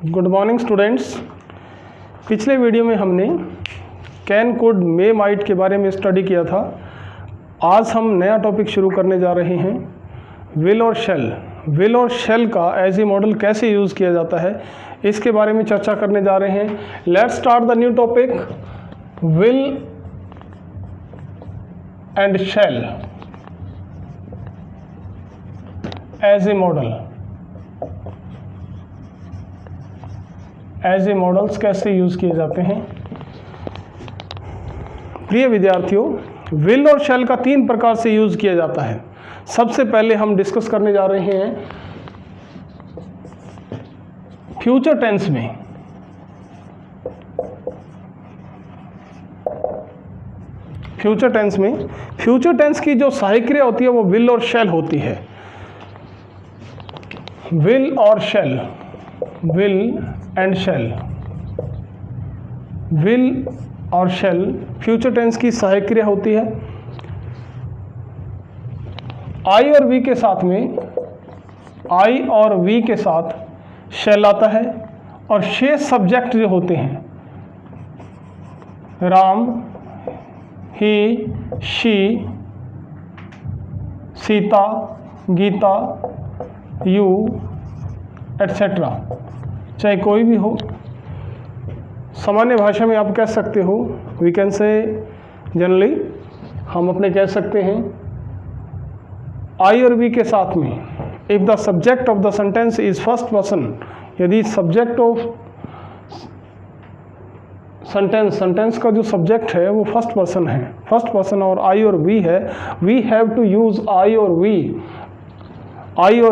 Good morning students. पिछले video में हमने कैन कुड मे माइट के बारे में स्टडी किया था। आज हम नया टॉपिक शुरू करने जा रहे हैं, विल और शेल। विल और शेल का एज ए मॉडल कैसे यूज़ किया जाता है, इसके बारे में चर्चा करने जा रहे हैं। Let's start the new topic, will and shall as a modal. As a modals कैसे यूज़ किए जाते हैं। प्रिय विद्यार्थियों, विल और शेल का 3 प्रकार से यूज़ किया जाता है। सबसे पहले हम डिस्कस करने जा रहे हैं फ्यूचर टेंस में। फ्यूचर टेंस की जो सहायक क्रिया होती है वो विल और शेल होती है। विल और shall, will and shall. Will और शेल फ्यूचर टेंस की सहायक क्रिया होती है। आई और वी के साथ में, आई और वी के साथ शेल आता है और शेष सब्जेक्ट जो होते हैं, Ram, he, she, Sita, Gita, you etcetera, चाहे कोई भी हो। सामान्य भाषा में आप कह सकते हो, वी कैन से जनरली, हम अपने कह सकते हैं आई और वी के साथ में, if the subject of the sentence is first person, यदि सब्जेक्ट ऑफ सेंटेंस का जो सब्जेक्ट है वो फर्स्ट पर्सन है, फर्स्ट पर्सन और आई और वी है, we have to use I और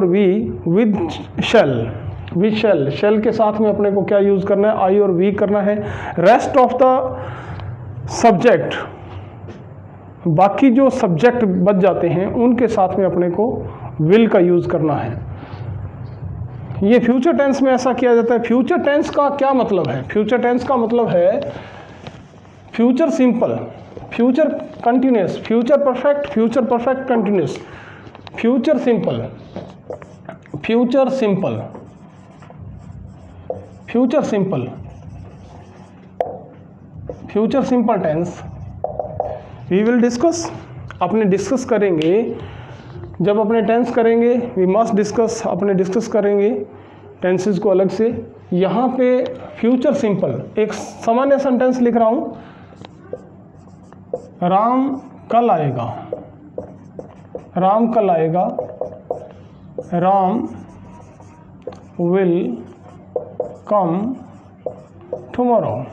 we with shall. With shall, shall के साथ में अपने को क्या यूज करना है, आई और वी करना है। रेस्ट ऑफ द सब्जेक्ट, बाकी जो सब्जेक्ट बच जाते हैं उनके साथ में अपने को विल का यूज करना है। ये फ्यूचर टेंस में ऐसा किया जाता है। फ्यूचर टेंस का क्या मतलब है? फ्यूचर टेंस का मतलब है future simple, future continuous, future perfect continuous, future simple, future simple, future simple, future simple tense we will discuss. अपने डिस्कस करेंगे, जब अपने टेंस करेंगे वी मस्ट डिस्कस, अपने डिस्कस करेंगे टेंसेस को अलग से। यहाँ पे फ्यूचर सिंपल एक सामान्य सेंटेंस लिख रहा हूँ, राम कल आएगा, राम कल आएगा, Ram will come tomorrow,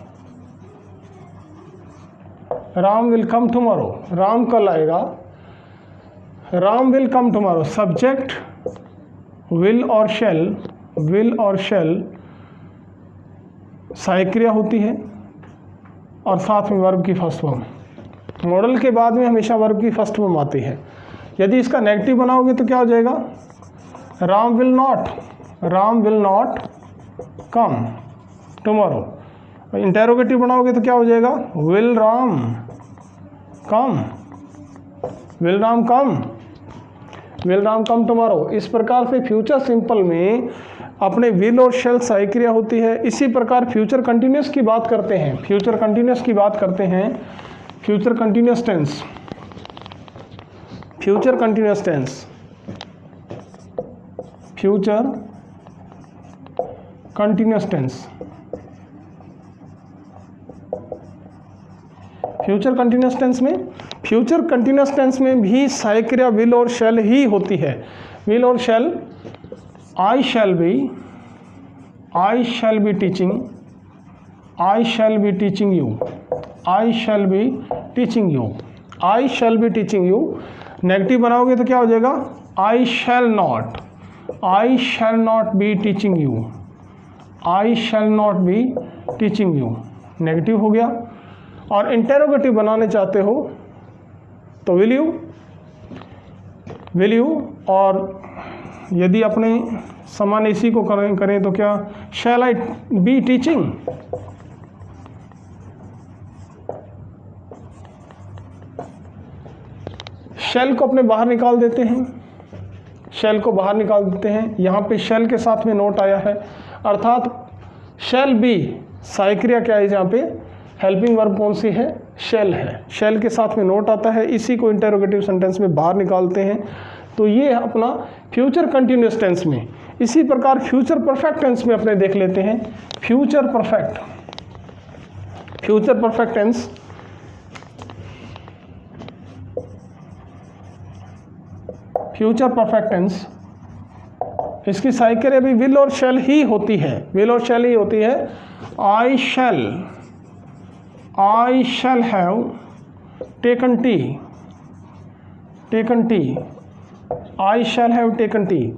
Ram will come tomorrow, Ram कल आएगा, Ram will come tomorrow. Subject will और शेल, विल और शेल सहायक क्रिया होती है और साथ में वर्ब की फर्स्ट फॉर्म। मॉडल के बाद में हमेशा वर्ब की फर्स्ट फॉर्म आती है। यदि इसका नेगेटिव बनाओगे तो क्या हो जाएगा, Ram will not come tomorrow. Interrogative बनाओगे तो क्या हो जाएगा, will Ram come, will Ram come tomorrow. इस प्रकार से फ्यूचर सिंपल में अपने विल और शेल सहायक क्रिया होती है। इसी प्रकार फ्यूचर कंटिन्यूस की बात करते हैं, फ्यूचर कंटिन्यूस की बात करते हैं। Future continuous tense, future continuous tense, future continuous tense, future continuous tense में, फ्यूचर कंटिन्यूस टेंस में भी सहायक क्रिया विल और शेल ही होती है। विल और shall, I shall be teaching, I shall be teaching you, I shall be teaching you, I shall be teaching you. Negative बनाओगे तो क्या हो जाएगा, I shall not be teaching you, I shall not be teaching you, negative हो गया। और interrogative बनाने चाहते हो तो विल यू, और यदि अपने समान इसी को करें तो क्या, शैल आई बी टीचिंग, शेल को अपने बाहर निकाल देते हैं, शेल को बाहर निकाल देते हैं। यहाँ पे शेल के साथ में नोट आया है, अर्थात शैल बी सहायक क्रिया क्या है यहाँ पे, हेल्पिंग वर्ब कौन सी है, शैल है। शैल के साथ में नोट आता है, इसी को इंटरोगेटिव सेंटेंस में बाहर निकालते हैं। तो ये है अपना फ्यूचर कंटिन्यूअस टेंस में। इसी प्रकार फ्यूचर परफेक्ट टेंस में अपने देख लेते हैं। Future perfect tense, future perfect tense, इसकी सहायक क्रिया भी विल और शैल ही होती है, विल और शैल ही होती है। I shall have taken tea, I shall have taken tea,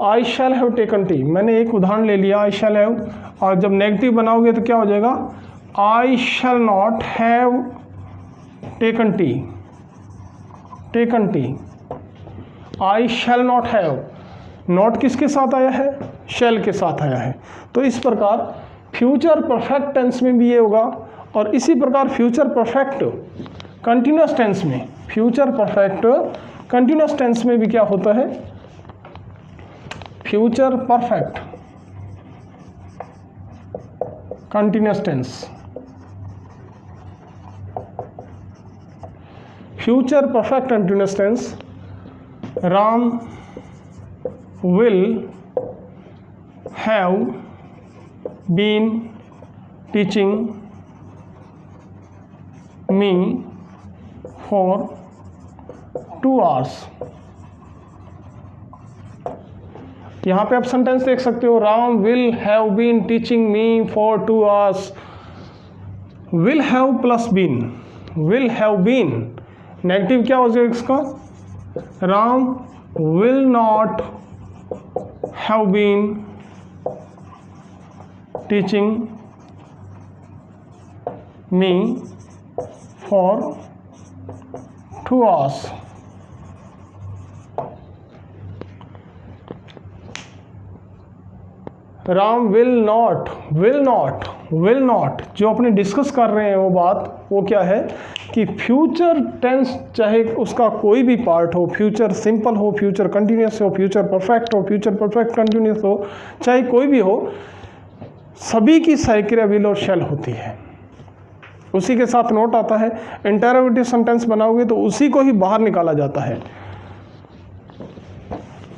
I shall have taken tea. मैंने एक उदाहरण ले लिया आई शैल हैव, और जब नेगेटिव बनाओगे तो क्या हो जाएगा, I shall not have taken tea, I shall not have, not किसके साथ आया है, शैल के साथ आया है। तो इस प्रकार फ्यूचर परफेक्ट टेंस में भी ये होगा, और इसी प्रकार फ्यूचर परफेक्ट कंटिन्यूअस टेंस में, फ्यूचर परफेक्ट कंटिन्यूअस टेंस में भी क्या होता है, future perfect continuous tense, future perfect continuous tense, Ram will have been teaching me for 2 hours। यहाँ पे आप सेंटेंस देख सकते हो, Ram will have been teaching me for 2 hours। will have plus been, will have been negative क्या हो जाएगा इसका, Ram will not have been teaching me for 2 hours। Ram will not जो अपने डिस्कस कर रहे हैं वो बात, वो क्या है कि फ्यूचर टेंस चाहे उसका कोई भी पार्ट हो, फ्यूचर सिंपल हो, फ्यूचर कंटिन्यूअस हो, फ्यूचर परफेक्ट हो, फ्यूचर परफेक्ट कंटिन्यूअस हो, चाहे कोई भी हो, सभी की सहायक क्रिया विल और शैल होती है। उसी के साथ नोट आता है। इंटरोगेटिव सेंटेंस बनाओगे तो उसी को ही बाहर निकाला जाता है।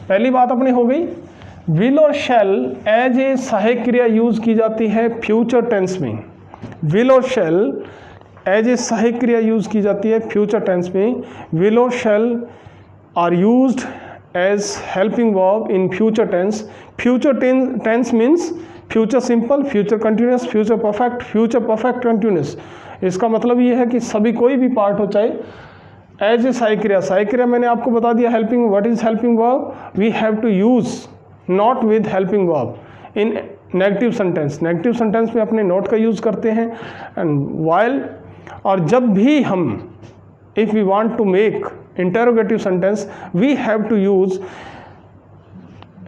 पहली बात अपनी हो गई, विल और शैल एज ए सहायक क्रिया यूज की जाती है फ्यूचर टेंस में। विल और शैल एज ए सहायक क्रिया यूज की जाती है फ्यूचर टेंस में। विल और shall are used as helping verb in future tense. Future tense means future simple, future continuous, future perfect continuous. इसका मतलब ये है कि सभी कोई भी पार्ट हो, चाहे एज ए सहायक क्रिया मैंने आपको बता दिया helping, what is helping verb, we have to use not with helping verb in negative sentence. Negative sentence में अपने नॉट का यूज करते हैं एंड वाइल, और जब भी हम if we want to make interrogative sentence we have to use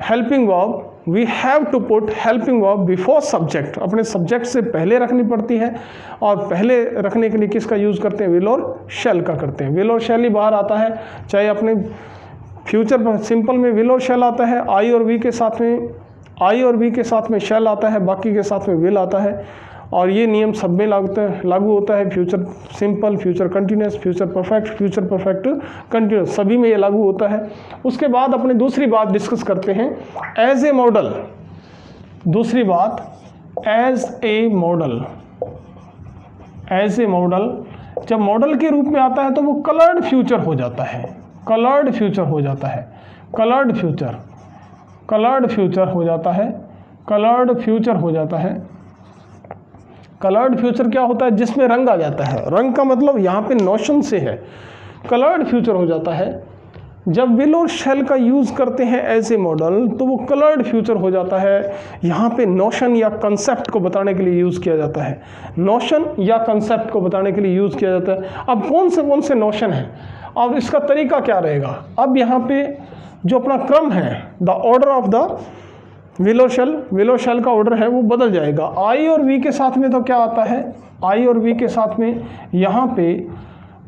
helping verb, we have to put helping verb before subject. अपने सब्जेक्ट से पहले रखनी पड़ती है, और पहले रखने के लिए किसका यूज करते हैं, विल और शैल का करते हैं। विल और शैल ही बाहर आता है, चाहे अपने फ्यूचर सिंपल में विल और शैल आता है, आई और वी के साथ में शैल आता है, बाकी के साथ में विल आता है। और ये नियम सब में लागू होता है, future simple, future continuous, future perfect continuous, सभी में ये लागू होता है। उसके बाद अपने दूसरी बात डिस्कस करते हैं, एज ए मॉडल। दूसरी बात, एज ए मॉडल जब मॉडल के रूप में आता है तो वो कलर्ड फ्यूचर हो जाता है, कलर्ड फ्यूचर हो जाता है। कलर्ड फ्यूचर क्या होता है, जिसमें रंग आ जाता है। रंग का मतलब यहाँ पे नोशन से है, कलर्ड फ्यूचर हो जाता है। जब विल और शैल का यूज़ करते हैं एज ए मॉडल तो वो कलर्ड फ्यूचर हो जाता है। यहाँ पे नोशन या कंसेप्ट को बताने के लिए यूज़ किया जाता है, अब कौन से नोशन है, अब इसका तरीका क्या रहेगा। अब यहाँ पे जो अपना क्रम है, the order of the will और शैल का ऑर्डर है वो बदल जाएगा। आई और वी के साथ में तो क्या आता है, आई और वी के साथ में यहाँ पे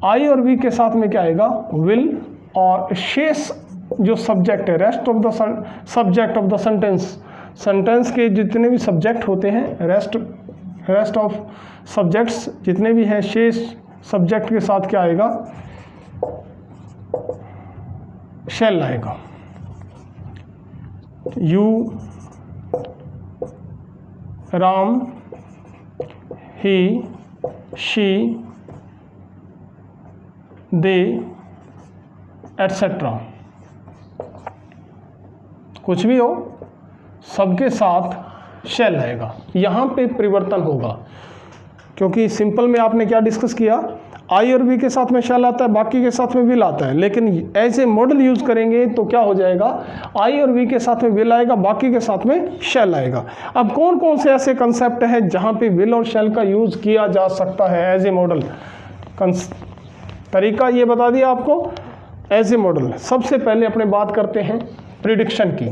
आई और वी के साथ में क्या आएगा, विल, और शेष जो सब्जेक्ट है, rest of the subject of the sentence sentence के जितने भी सब्जेक्ट होते हैं, रेस्ट ऑफ सब्जेक्ट्स जितने भी हैं, शेष सब्जेक्ट के साथ क्या आएगा, शैल आएगा। You, Ram, he, she, they, etcetera, कुछ भी हो सबके साथ शैल आएगा। यहाँ पे परिवर्तन होगा क्योंकि सिंपल में आपने क्या डिस्कस किया, आई और वी के साथ में शैल आता है, बाकी के साथ में विल आता है। लेकिन ऐसे मॉडल यूज करेंगे तो क्या हो जाएगा, आई और वी के साथ में विल आएगा, बाकी के साथ में शैल आएगा। अब कौन कौन से ऐसे कंसेप्ट हैं जहाँ पे विल और शैल का यूज किया जा सकता है एज ए मॉडल? तरीका ये बता दिया आपको एज ए मॉडल। सबसे पहले अपने बात करते हैं प्रिडिक्शन की।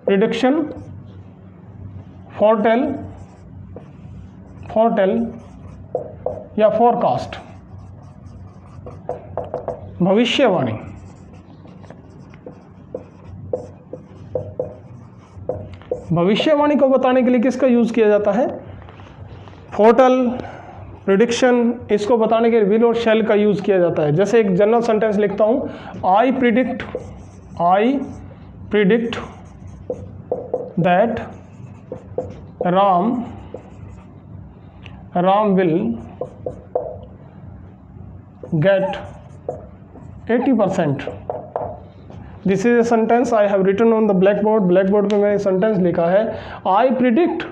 प्रिडिक्शन, फोरटेल या फोरकास्ट, भविष्यवाणी। भविष्यवाणी को बताने के लिए किसका यूज किया जाता है? फोरटेल, प्रिडिक्शन, इसको बताने के लिए विल और शैल का यूज किया जाता है। जैसे एक जनरल सेंटेंस लिखता हूं, I predict that Ram will get 80%. This is a sentence I have written on the blackboard. Blackboard पे मैंने सेंटेंस लिखा है, I predict,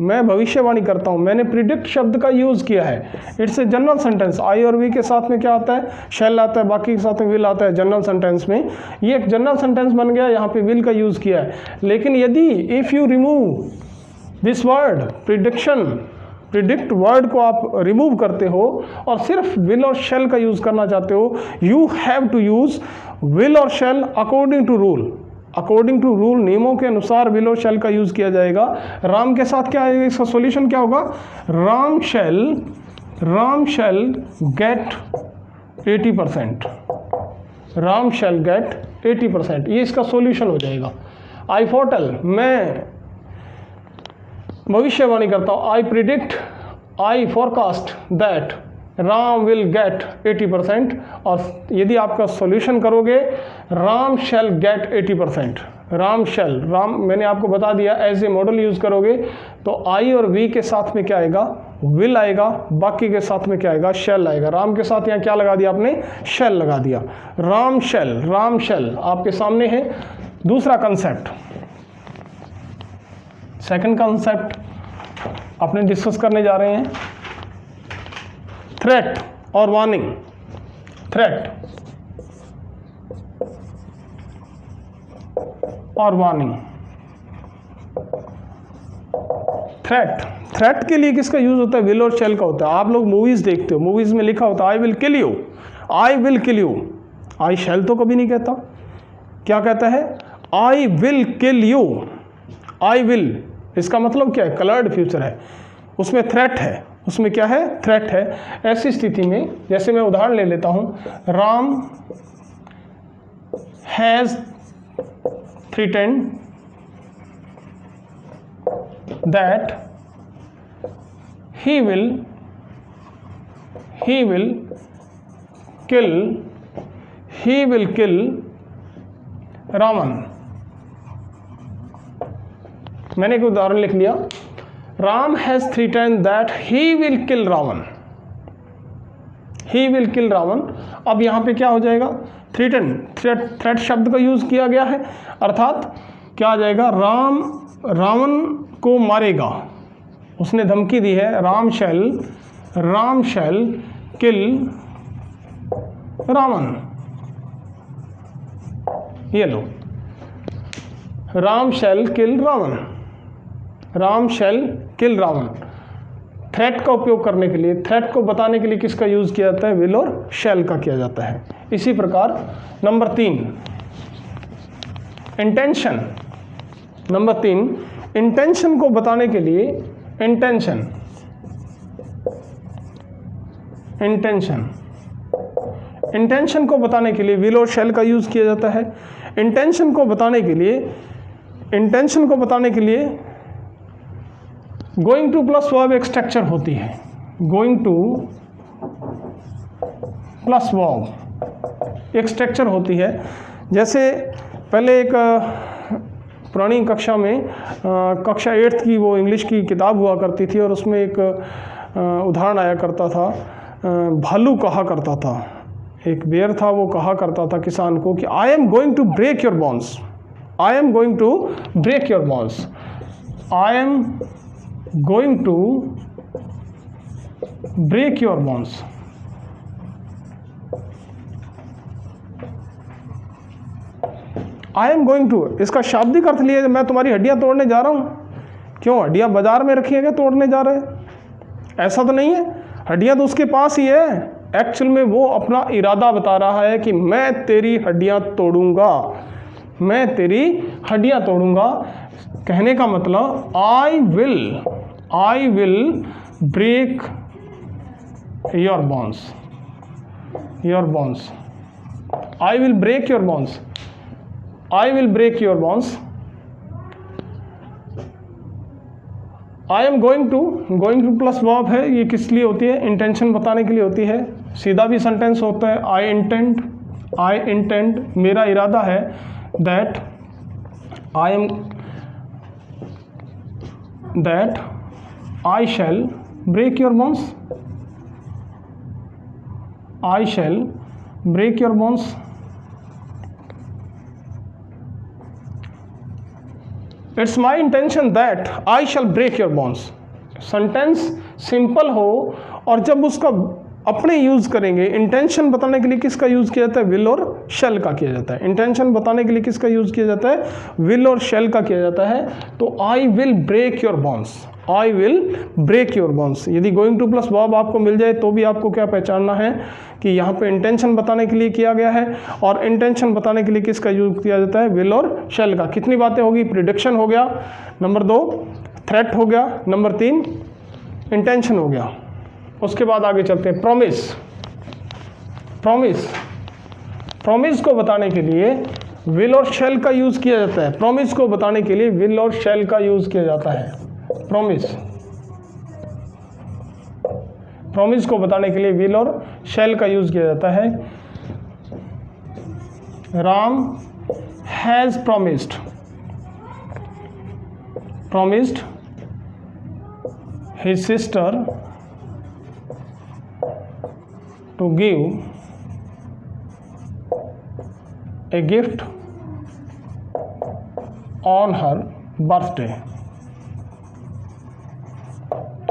मैं भविष्यवाणी करता हूँ। मैंने प्रिडिक्ट शब्द का यूज़ किया है। It's a general sentence. I और वी के साथ में क्या आता है, शैल आता है, बाकी के साथ में विल आता है जनरल सेंटेंस में। ये एक जनरल सेंटेंस बन गया, यहाँ पे विल का यूज़ किया है। लेकिन यदि if you remove this word predict word को आप रिमूव करते हो और सिर्फ विल और शैल का यूज़ करना चाहते हो, you have to use will और शैल अकॉर्डिंग टू रूल, नियमों के अनुसार विल और शैल का यूज़ किया जाएगा। राम के साथ क्या आएगा, इसका सॉल्यूशन क्या होगा, राम शैल गेट 80%, राम शैल गेट 80%, ये इसका सॉल्यूशन हो जाएगा। आई फोरटेल, मैं भविष्यवाणी करता हूँ, I forecast that Ram will get 80%, और यदि आपका सॉल्यूशन करोगे राम शैल गेट 80%, राम मैंने आपको बता दिया एज ए मॉडल यूज़ करोगे तो आई और वी के साथ में क्या आएगा, विल आएगा, बाकी के साथ में क्या आएगा, शैल आएगा। राम के साथ यहाँ क्या लगा दिया आपने, शैल लगा दिया। राम शैल आपके सामने है। दूसरा कंसेप्ट, सेकंड कंसेप्ट अपने डिस्कस करने जा रहे हैं, थ्रेट और वार्निंग। थ्रेट और वार्निंग। थ्रेट के लिए किसका यूज होता है, विल और शैल का होता है। आप लोग मूवीज देखते हो, मूवीज में लिखा होता है I will kill you, I शैल तो कभी नहीं कहता। क्या कहता है, I will kill you, I will, इसका मतलब क्या है, कलर्ड फ्यूचर है, उसमें थ्रेट है, उसमें क्या है, थ्रेट है। ऐसी स्थिति में जैसे मैं उदाहरण ले लेता हूं, Ram has threatened that he will kill Ravan. मैंने एक उदाहरण लिख लिया, Ram has threatened that he will kill Ravan. अब यहाँ पे क्या हो जाएगा, थ्रेट शब्द का यूज किया गया है, अर्थात क्या आ जाएगा, रावण को मारेगा, उसने धमकी दी है, राम शैल किल रावण। ये लो, राम शैल किल रावण। थ्रेट का उपयोग करने के लिए, थ्रेट को बताने के लिए किसका यूज किया जाता है, विल और शैल का किया जाता है। इसी प्रकार नंबर 3 इंटेंशन। नंबर 3 इंटेंशन को बताने के लिए, इंटेंशन को बताने के लिए विल और शैल का यूज़ किया जाता है। इंटेंशन को बताने के लिए गोइंग टू प्लस वर्ब एक स्ट्रक्चर होती है। गोइंग टू प्लस वर्ब एक स्ट्रक्चर होती है। जैसे पहले एक पुरानी कक्षा में कक्षा 8th की वो इंग्लिश की किताब हुआ करती थी और उसमें एक उदाहरण आया करता था। भालू कहा करता था, एक बेयर था, वो कहा करता था किसान को कि I am going to break your bones, I am going to break your bones, I am going to break your bones. I am going to, इसका शाब्दिक अर्थ लिया मैं तुम्हारी हड्डियां तोड़ने जा रहा हूं। क्यों, हड्डियां बाजार में रखी है क्या तोड़ने जा रहे हैं? ऐसा तो नहीं है, हड्डियां तो उसके पास ही है। एक्चुअल में वो अपना इरादा बता रहा है कि मैं तेरी हड्डियां तोड़ूंगा, मैं तेरी हड्डियां तोड़ूंगा। कहने का मतलब I will break your bones, your bones, I will break your bones, I will break your bones. I am going to plus verb है, ये किस लिए होती है? इंटेंशन बताने के लिए होती है। सीधा भी सेंटेंस होता है आई इंटेंड, मेरा इरादा है। That I shall break your bones, I shall break your bones. It's my intention that I shall break your bones. Sentence simple हो और जब उसका अपने यूज़ करेंगे, इंटेंशन बताने के लिए किसका यूज़ किया जाता है? विल और शैल का किया जाता है। इंटेंशन बताने के लिए किसका यूज़ किया जाता है? विल और शैल का किया जाता है। तो I will break your bones, I will break your bones. यदि गोइंग टू प्लस वर्ब आपको मिल जाए तो भी आपको क्या पहचानना है कि यहाँ पे इंटेंशन बताने के लिए किया गया है और इंटेंशन बताने के लिए किसका यूज किया जाता है? विल और शैल का। कितनी बातें होगी? प्रिडिक्शन हो गया, नंबर 2 थ्रेट हो गया, नंबर 3 इंटेंशन हो गया। उसके बाद आगे चलते हैं प्रॉमिस को बताने के लिए विल और शैल का यूज किया जाता है। प्रॉमिस को बताने के लिए विल और शैल का यूज किया जाता है। प्रॉमिस को बताने के लिए विल और शैल का यूज किया जाता है। Ram has promised his sister to give a gift on her birthday।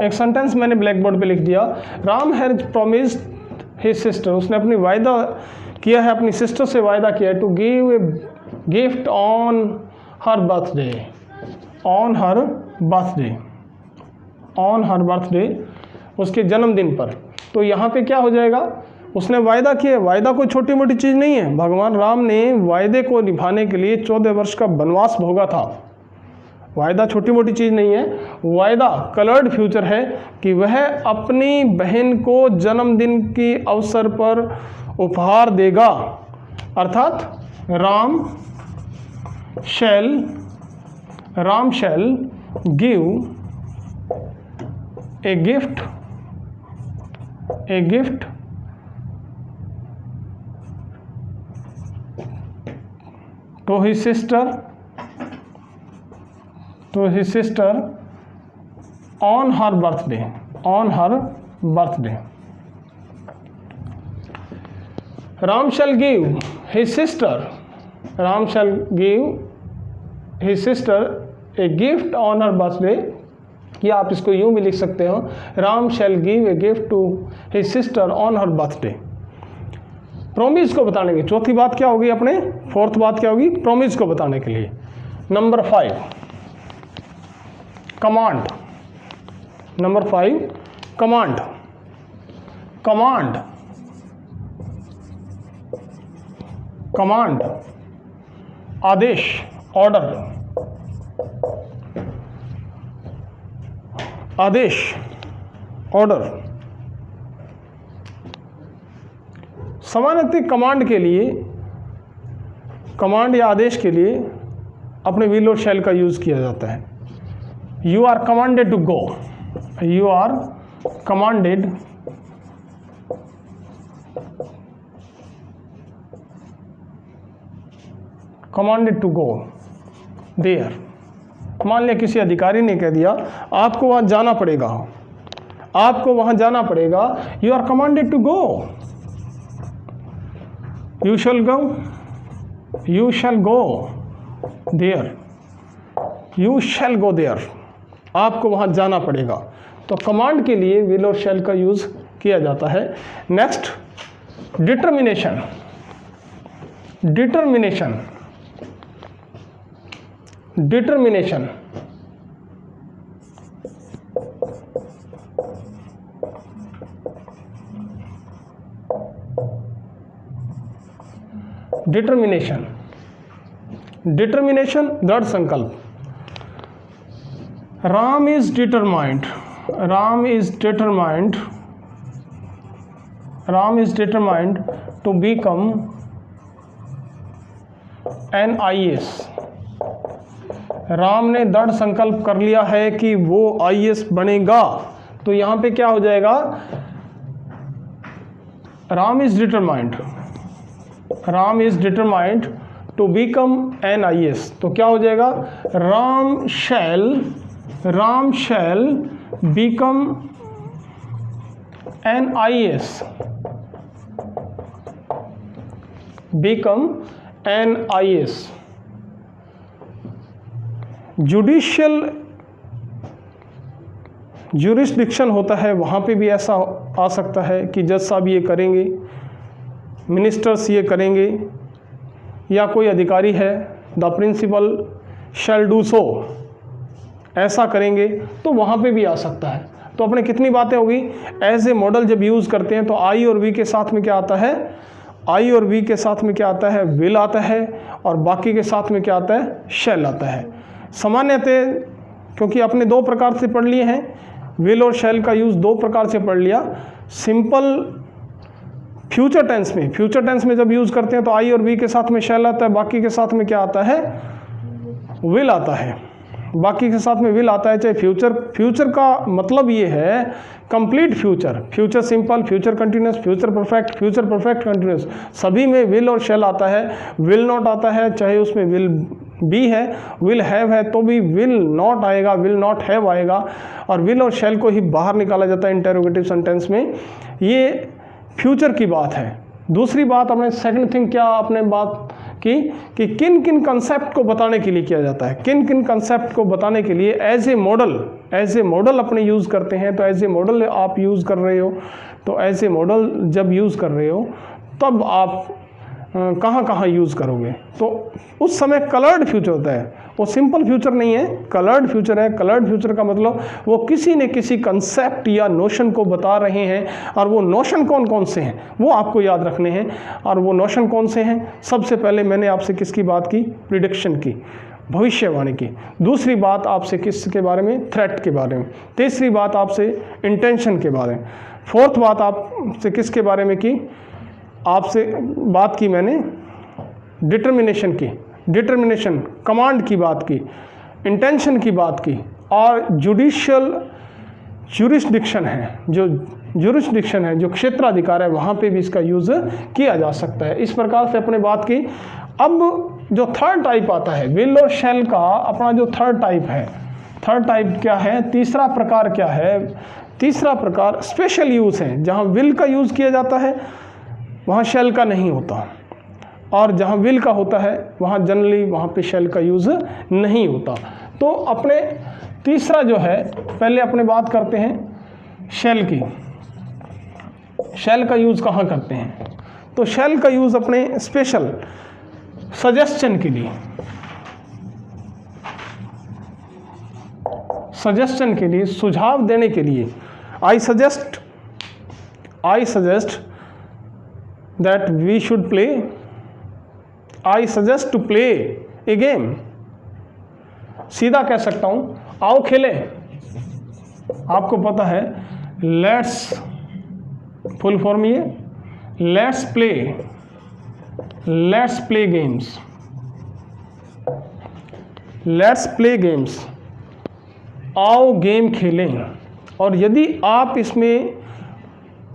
एक सेंटेंस मैंने ब्लैक बोर्ड पे लिख दिया। Ram has promised his sister, उसने अपनी वायदा किया है, अपनी सिस्टर से वायदा किया है, to give a gift on her birthday, on her birthday, उसके जन्मदिन पर। तो यहाँ पे क्या हो जाएगा? उसने वायदा किया। वायदा कोई छोटी मोटी चीज़ नहीं है। भगवान राम ने वायदे को निभाने के लिए 14 वर्ष का वनवास भोगा था। वायदा छोटी मोटी चीज़ नहीं है। वायदा कलर्ड फ्यूचर है कि वह अपनी बहन को जन्मदिन के अवसर पर उपहार देगा। अर्थात Ram shall give a gift to his sister on her birthday, Ram shall give his sister a gift on her birthday, या आप इसको यूं भी लिख सकते हो, Ram shall give a gift to his sister on her birthday. Promise को बताने की चौथी बात क्या होगी? अपने फोर्थ बात क्या होगी? प्रॉमिस को बताने के लिए नंबर 5 कमांड। नंबर 5 कमांड आदेश, ऑर्डर, सामान्यतः कमांड या आदेश के लिए अपने विल और शैल का यूज़ किया जाता है। You are commanded to go, you are commanded to go there. मान लिया किसी अधिकारी ने कह दिया आपको वहाँ जाना पड़ेगा, आपको वहाँ जाना पड़ेगा, you are commanded to go, you shall go, you shall go there, you shall go there, आपको वहाँ जाना पड़ेगा। तो कमांड के लिए विल और शैल का यूज़ किया जाता है। Next, determination. Determination determination determination determination दृढ़ संकल्प। Ram is determined, Ram is determined, Ram is determined to become an IAS। Ram ने दृढ़ संकल्प कर लिया है कि वो IAS बनेगा। तो यहां पे क्या हो जाएगा, Ram is determined, Ram is determined to become an IAS। तो क्या हो जाएगा, Ram shall become an IAS, become an IAS। Judicial jurisdiction होता है, वहाँ पे भी ऐसा आ सकता है कि जज साहब ये करेंगे, मिनिस्टर्स ये करेंगे, या कोई अधिकारी है the principal shall do so, ऐसा करेंगे, तो वहाँ पे भी आ सकता है। तो अपने कितनी बातें होगी, एज ए मॉडल जब यूज़ करते हैं तो आई और वी के साथ में क्या आता है, आई और वी के साथ में क्या आता है, विल आता है, और बाकी के साथ में क्या आता है, शैल आता है। सामान्यतः क्योंकि आपने दो प्रकार से पढ़ लिए हैं, विल और शैल का यूज़ दो प्रकार से पढ़ लिया। सिंपल फ्यूचर टेंस में जब यूज़ करते हैं तो आई और वी के साथ में शैल आता है, बाकी के साथ में क्या आता है, विल आता है, बाकी के साथ में विल आता है। चाहे फ्यूचर का मतलब ये है complete future simple, future continuous, future perfect continuous, सभी में विल और शैल आता है। विल नॉट आता है, चाहे उसमें विल बी है, विल हैव है तो भी विल नॉट आएगा, विल नॉट हैव आएगा, और विल और शैल को ही बाहर निकाला जाता है इंटरोगेटिव सेंटेंस में। ये फ्यूचर की बात है। दूसरी बात अपने सेकंड थिंग क्या आपने बात की कि किन किन कंसेप्ट को बताने के लिए किया जाता है, किन किन कंसेप्ट को बताने के लिए एज ए मॉडल अपने यूज़ करते हैं। तो एज ए मॉडल आप यूज़ कर रहे हो, तो एज ए मॉडल जब यूज़ कर रहे हो तब आप कहाँ कहाँ यूज़ करोगे, तो उस समय कलर्ड फ्यूचर होता है, वो सिंपल फ्यूचर नहीं है, कलर्ड फ्यूचर है। कलर्ड फ्यूचर का मतलब वो किसी न किसी कंसेप्ट या नोशन को बता रहे हैं, और वो नोशन कौन कौन से हैं वो आपको याद रखने हैं। और वो नोशन कौन से हैं, सबसे पहले मैंने आपसे किसकी बात की, प्रिडिक्शन की, भविष्यवाणी की। दूसरी बात आपसे किसके बारे में, थ्रेट के बारे में। तीसरी बात आपसे इंटेंशन के बारे में। फोर्थ बात आपसे किसके बारे में की, आपसे बात की मैंने डिटर्मिनेशन की, डिटर्मिनेशन कमांड की बात की, इंटेंशन की बात की, और जुडिशियल ज्यूरिस्डिक्शन है, जो ज्यूरिस्डिक्शन है, जो क्षेत्राधिकार है, वहाँ पे भी इसका यूज़ किया जा सकता है। इस प्रकार से अपने बात की। अब जो थर्ड टाइप आता है विल और शैल का, अपना जो थर्ड टाइप है, थर्ड टाइप क्या है, तीसरा प्रकार क्या है, तीसरा प्रकार स्पेशल यूज़ है। जहाँ विल का यूज़ किया जाता है वहाँ शैल का नहीं होता, और जहाँ विल का होता है वहाँ जनरली वहाँ पे शैल का यूज़ नहीं होता। तो अपने तीसरा जो है, पहले अपने बात करते हैं शैल की। शैल का यूज़ कहाँ करते हैं, तो शैल का यूज़ अपने स्पेशल सजेशन के लिए, सजेशन के लिए, सुझाव देने के लिए। I suggest that we should play, I suggest to play a game। सीधा कह सकता हूँ आओ खेलें। आपको पता है लेट्स, फुल फॉर्म ये let's play games, let's play games, आओ गेम खेलें। और यदि आप इसमें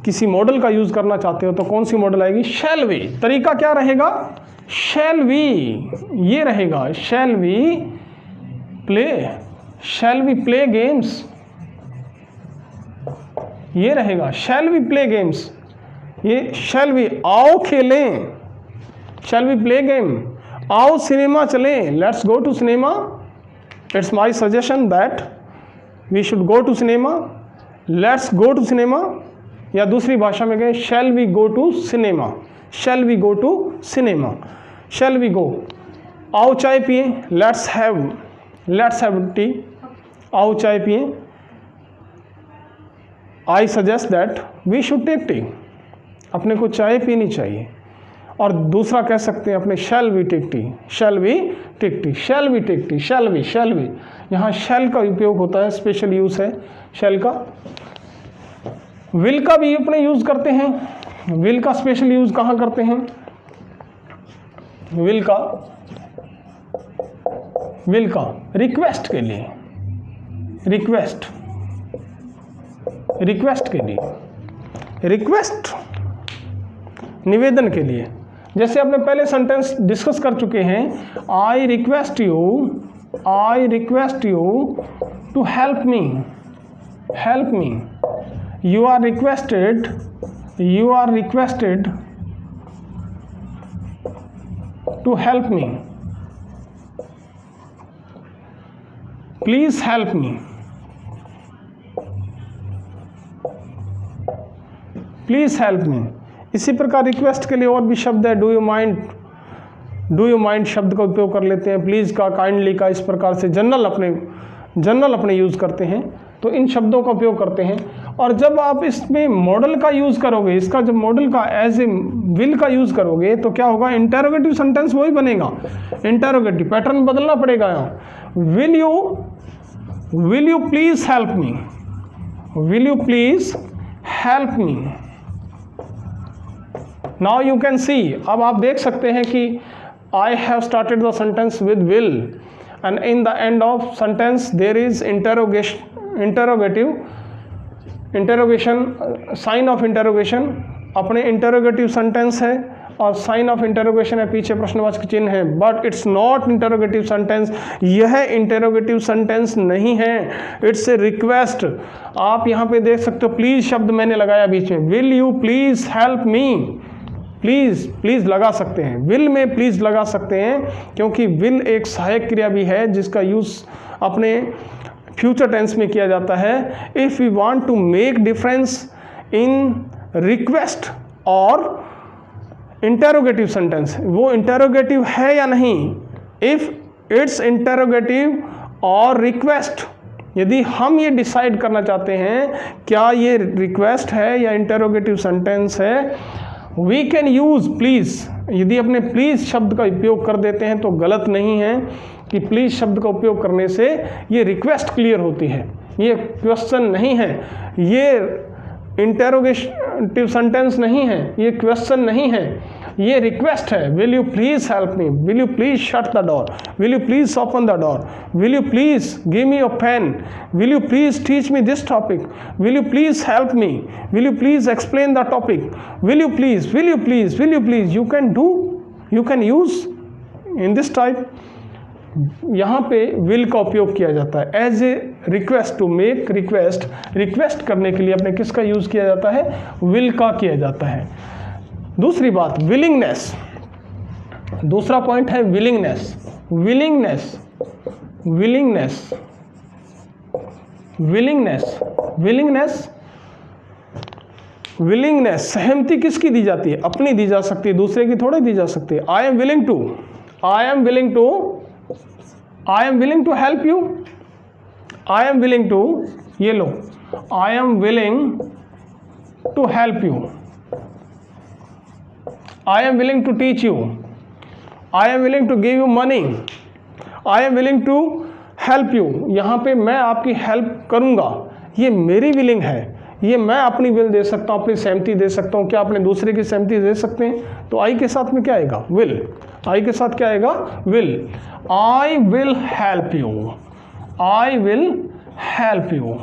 किसी मॉडल का यूज़ करना चाहते हो तो कौन सी मॉडल आएगी? Shall we. तरीका क्या रहेगा? शैल वी, ये रहेगा शैल वी प्ले गेम्स, ये रहेगा शैल वी प्ले गेम्स। ये शैल वी, आओ खेलें, शैल वी प्ले गेम, आओ सिनेमा चलें, let's go to cinema. It's my suggestion that we should go to cinema, let's go to cinema. या दूसरी भाषा में कहें shall we go to cinema, shall we go to cinema, shall we go. आओ चाय पिए, let's have tea, आओ चाय पिए। I suggest that we should take tea, अपने को चाय पीनी चाहिए। और दूसरा कह सकते हैं अपने shall we take tea, shall we take tea, shall we take tea, shall we. यहाँ शैल का उपयोग होता है, स्पेशल यूज़ है शैल का। विल का भी अपने यूज़ करते हैं। विल का स्पेशल यूज़ कहाँ करते हैं? विल का रिक्वेस्ट के लिए, रिक्वेस्ट के लिए, रिक्वेस्ट निवेदन के लिए। जैसे आपने पहले सेंटेंस डिस्कस कर चुके हैं, I request you to help me, you are requested to help me, please help me, इसी प्रकार रिक्वेस्ट के लिए और भी शब्द है। डू यू माइंड शब्द का उपयोग कर लेते हैं, प्लीज़ का, काइंडली का, इस प्रकार से जनरल अपने यूज़ करते हैं। तो इन शब्दों का उपयोग करते हैं। और जब आप इसमें मॉडल का यूज़ करोगे, इसका जब मॉडल का एज ए विल का यूज़ करोगे तो क्या होगा? इंटरोगेटिव सेंटेंस वही बनेगा। इंटरोगेटिव पैटर्न बदलना पड़ेगा यहाँ। Will you please help me, will you please help me. Now you can see, अब आप देख सकते हैं कि I have started the sentence with will and in the end of sentence there is interrogation, sign of interrogation। अपने interrogative sentence है और sign of interrogation है, पीछे प्रश्नवाचक चिन्ह है, but it's not interrogative sentence. यह इंटरोगेटिव सेंटेंस नहीं है, इट्स ए रिक्वेस्ट। आप यहाँ पे देख सकते हो प्लीज़ शब्द मैंने लगाया बीच में, will you please help me. Please लगा सकते हैं, विल में प्लीज़ लगा सकते हैं, क्योंकि विल एक सहायक क्रिया भी है जिसका यूज़ अपने फ्यूचर टेंस में किया जाता है। If we want to make difference in request और इंटरोगेटिव सेंटेंस, वो इंटरोगेटिव है या नहीं, इफ़ इट्स इंटरोगेटिव और रिक्वेस्ट, यदि हम ये डिसाइड करना चाहते हैं क्या ये रिक्वेस्ट है या इंटरोगेटिव सेंटेंस है, वी कैन यूज़ प्लीज़। यदि अपने प्लीज़ शब्द का उपयोग कर देते हैं तो गलत नहीं है कि प्लीज़ शब्द का उपयोग करने से ये रिक्वेस्ट क्लियर होती है, ये क्वेश्चन नहीं है, ये इंटरोगेटिव सेंटेंस नहीं है, ये क्वेश्चन नहीं है, ये रिक्वेस्ट है। Will you please help me, will you please shut the door, will you please open the door, will you please give me your pen, will you please teach me this topic, will you please help me, will you please explain the topic, will you please, will you please, will you please, you can use in this type. यहाँ पे will का उपयोग किया जाता है as a request, to make request करने के लिए अपने किसका यूज़ किया जाता है? विल का किया जाता है। दूसरी बात विलिंगनेस, दूसरा पॉइंट है विलिंगनेस। सहमति किसकी दी जाती है? अपनी दी जा सकती है, दूसरे की थोड़ी दी जा सकती है। I am willing to help you, I am willing to, ये लो, I am willing to help you, I am willing to teach you, I am willing to give you money, I am willing to help you। यहाँ पे मैं आपकी help करूँगा, ये मेरी willing है, ये मैं अपनी विल दे सकता हूँ, अपनी सहमति दे सकता हूँ, क्या अपने दूसरे की सहमति दे सकते हैं? तो आई के साथ में क्या आएगा? विल। आई के साथ क्या आएगा? Will. I will help you, I will help you,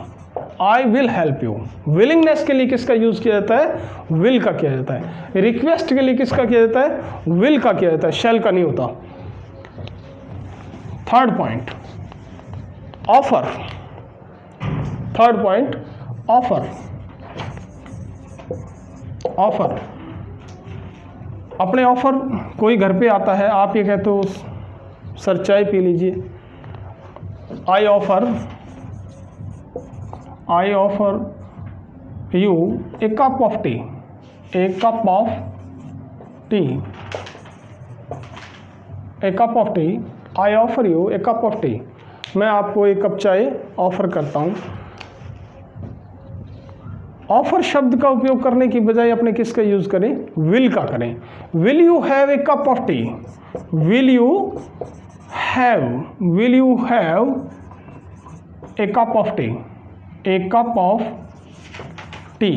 I will help you. Willingness के लिए किसका यूज किया जाता है? विल का किया जाता है। रिक्वेस्ट के लिए किसका किया जाता है? विल का किया जाता है, शैल का नहीं होता। Third point, offer. Third point, offer. Offer, अपने ऑफर, कोई घर पे आता है, आप ये कहते हो सर चाय पी लीजिए, I offer U A cup of T, A cup of T, A cup of tea, I offer U A cup of T. मैं आपको एक कप चाय ऑफर करता हूँ। ऑफर शब्द का उपयोग करने की बजाय अपने किसका यूज करें? विल का करें। Will you have a cup of T, will you have a cup of T, A cup of T,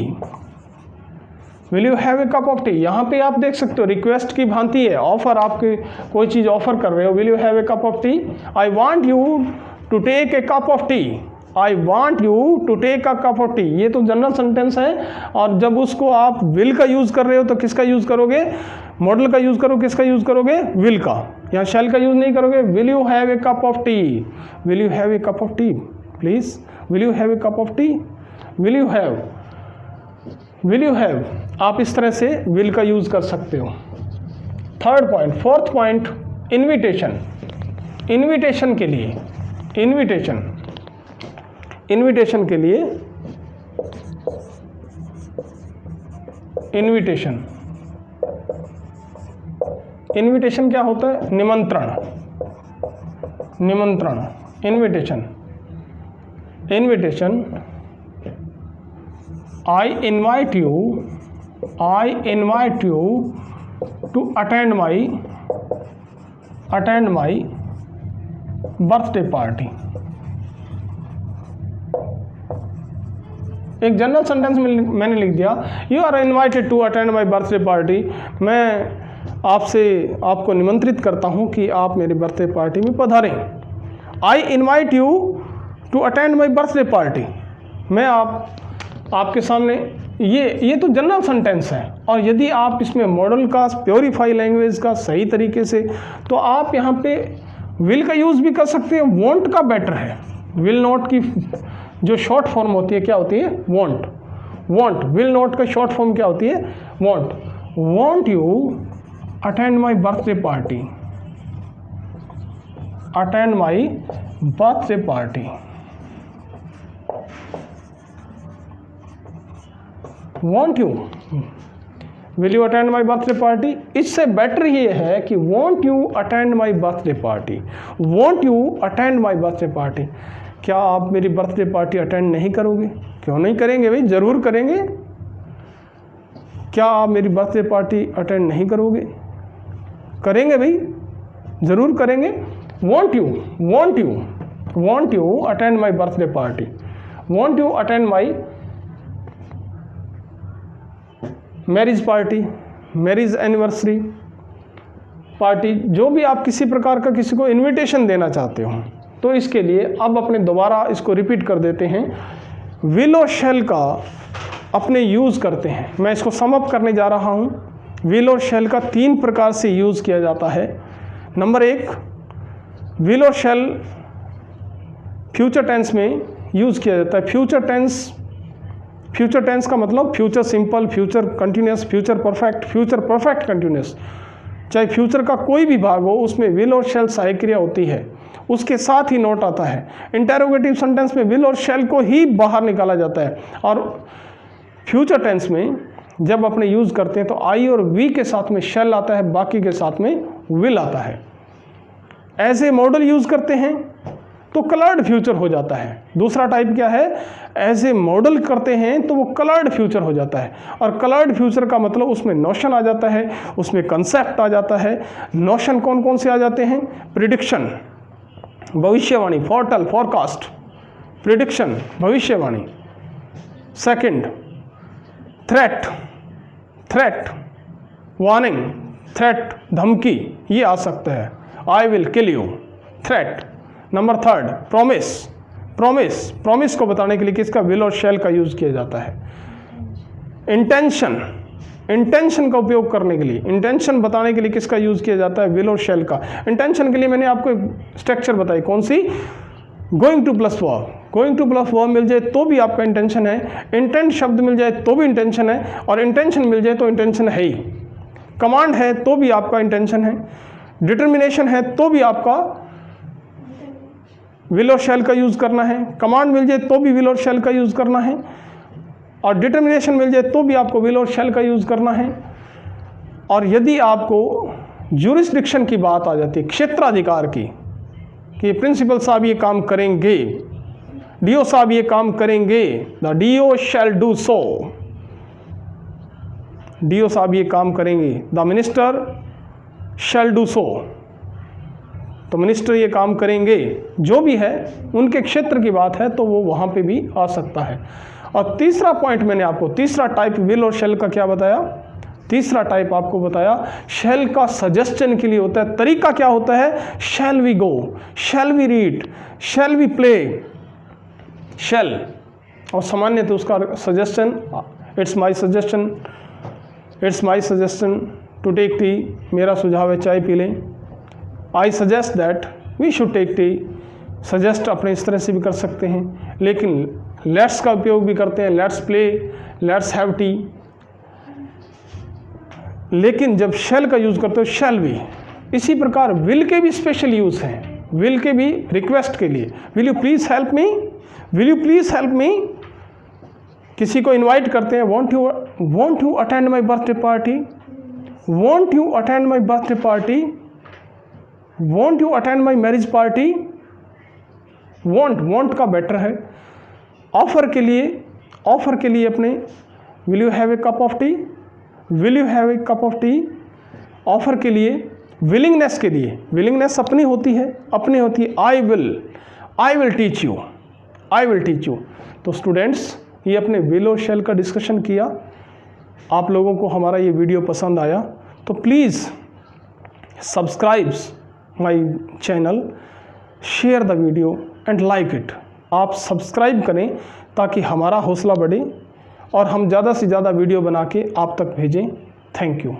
will you have a cup of T. यहाँ पे आप देख सकते हो रिक्वेस्ट की भांति है, ऑफर, आपके कोई चीज़ ऑफर कर रहे हो, will you have a cup of tea, I want you to take a cup of tea, I want you to take a cup of tea. ये तो जनरल सेंटेंस है, और जब उसको आप विल का यूज़ कर रहे हो तो किसका यूज़ करोगे? मॉडल का यूज़ करो, किसका यूज़ करोगे? विल का। यहाँ शैल का यूज़ नहीं करोगे। Will you have a cup of T, will you have a cup of T please, will you have a cup of T, will you have, will you have. आप इस तरह से will का use कर सकते हो। Third point, fourth point, invitation. Invitation के लिए, इन्विटेशन, इन्विटेशन के लिए, इन्विटेशन, इन्विटेशन क्या होता है? निमंत्रण, निमंत्रण, invitation, invitation. I invite you, I invite you to attend my birthday party. एक जनरल सेंटेंस में मैंने लिख दिया, you are invited to attend my birthday party. मैं आपको निमंत्रित करता हूं कि आप मेरी बर्थडे पार्टी में पधारें। I invite you to attend my birthday party. मैं आपके सामने, ये तो जनरल सेंटेंस है, और यदि आप इसमें मॉडल का, प्योरीफाई लैंग्वेज का सही तरीके से, तो आप यहाँ पे विल का यूज़ भी कर सकते हैं। वॉन्ट का बेटर है। विल नॉट की जो शॉर्ट फॉर्म होती है क्या होती है? वॉन्ट। वॉन्ट, विल नॉट का शॉर्ट फॉर्म क्या होती है? Want. Want you attend my birthday party, attend my birthday party. Want you, will you attend my birthday party. इससे बेटर ये है कि want you attend my birthday party, want you attend my birthday party. क्या आप मेरी birthday party attend नहीं करोगे? क्यों नहीं करेंगे भाई, ज़रूर करेंगे। क्या आप मेरी बर्थडे पार्टी अटेंड नहीं करोगे? करेंगे भाई, ज़रूर करेंगे। Want you, want you, want you attend my birthday party, want you attend my marriage party, marriage anniversary party. जो भी आप किसी प्रकार का किसी को इनविटेशन देना चाहते हो, तो इसके लिए अब अपने दोबारा इसको रिपीट कर देते हैं। विल और शैल का अपने यूज़ करते हैं। मैं इसको सम अप करने जा रहा हूँ। विल और शैल का 3 प्रकार से यूज़ किया जाता है। नंबर 1, विल और शैल फ्यूचर टेंस में यूज़ किया जाता है। फ्यूचर टेंस का मतलब future simple, future continuous, future perfect continuous. चाहे फ्यूचर का कोई भी भाग हो, उसमें विल और शैल सहायक क्रिया होती है, उसके साथ ही नोट आता है। इंटेरोगेटिव सेंटेंस में विल और शैल को ही बाहर निकाला जाता है, और फ्यूचर टेंस में जब अपने यूज़ करते हैं तो आई और वी के साथ में शैल आता है, बाकी के साथ में विल आता है। एज ए मॉडल यूज़ करते हैं तो कलर्ड फ्यूचर हो जाता है। दूसरा टाइप क्या है? एज ए मॉडल करते हैं तो वो कलर्ड फ्यूचर हो जाता है। और कलर्ड फ्यूचर का मतलब उसमें नोशन आ जाता है, उसमें कंसेप्ट आ जाता है। नोशन कौन कौन से आ जाते हैं? प्रिडिक्शन, भविष्यवाणी, फोरटेल, फोरकास्ट, प्रिडिक्शन, भविष्यवाणी, second, threat, threat, warning, threat, धमकी, ये आ सकता है। I will kill you, threat. Number third, promise, promise, promise को बताने के लिए किसका, विल और शैल का यूज किया जाता है। इंटेंशन, इंटेंशन का उपयोग करने के लिए, इंटेंशन बताने के लिए किसका यूज किया जाता है, विल और शैल का। इंटेंशन के लिए मैंने आपको एक स्ट्रक्चर बताई, कौन सी, going to plus verb, going to plus verb मिल जाए तो भी आपका इंटेंशन है, इंटेंट शब्द मिल जाए तो भी इंटेंशन है, और इंटेंशन मिल जाए तो इंटेंशन है ही। कमांड है तो भी आपका इंटेंशन है, डिटर्मिनेशन है तो भी आपका विल और शैल का यूज करना है, कमांड मिल जाए तो भी विल और शैल का यूज करना है, और डिटर्मिनेशन मिल जाए तो भी आपको विल और शैल का यूज करना है। और यदि आपको ज्यूरिसडिक्शन की बात आ जाती है, क्षेत्राधिकार की, कि प्रिंसिपल साहब ये काम करेंगे, डीओ साहब ये काम करेंगे, the DO shall do so, DO साहब ये काम करेंगे, the minister shall do so, तो मिनिस्टर ये काम करेंगे, जो भी है उनके क्षेत्र की बात है तो वो वहाँ पे भी आ सकता है। और तीसरा पॉइंट मैंने आपको, तीसरा टाइप विल और शैल का क्या बताया, तीसरा टाइप आपको बताया शैल का सजेशन के लिए होता है। तरीका क्या होता है, shall we go, shall we read, shall we play, shall, और सामान्य तो उसका suggestion, it's my suggestion, it's my suggestion to take tea, मेरा सुझाव है चाय पी लें। I suggest that we should take tea, suggest अपने इस तरह से भी कर सकते हैं, लेकिन लेट्स का उपयोग भी करते हैं, let's play, let's have T. लेकिन जब शैल का यूज़ करते हो, शैल भी। इसी प्रकार विल के भी स्पेशल यूज़ हैं, विल के भी रिक्वेस्ट के लिए, will you please help me, will you please help मी। किसी को इनवाइट करते हैं, want you attend my birthday party, want you attend my birthday party, want you attend my marriage party. Want का better है। Offer के लिए अपने will you have a cup of T, will you have a cup of T. Offer के लिए, willingness के लिए, willingness अपनी होती है, I will teach you, I will teach you. तो स्टूडेंट्स, ये अपने विल और शैल का डिस्कशन किया। आप लोगों को हमारा ये वीडियो पसंद आया तो please subscribe my channel, share the video and like it. आप सब्सक्राइब करें ताकि हमारा हौसला बढ़े और हम ज़्यादा से ज़्यादा वीडियो बना के आप तक भेजें। Thank you.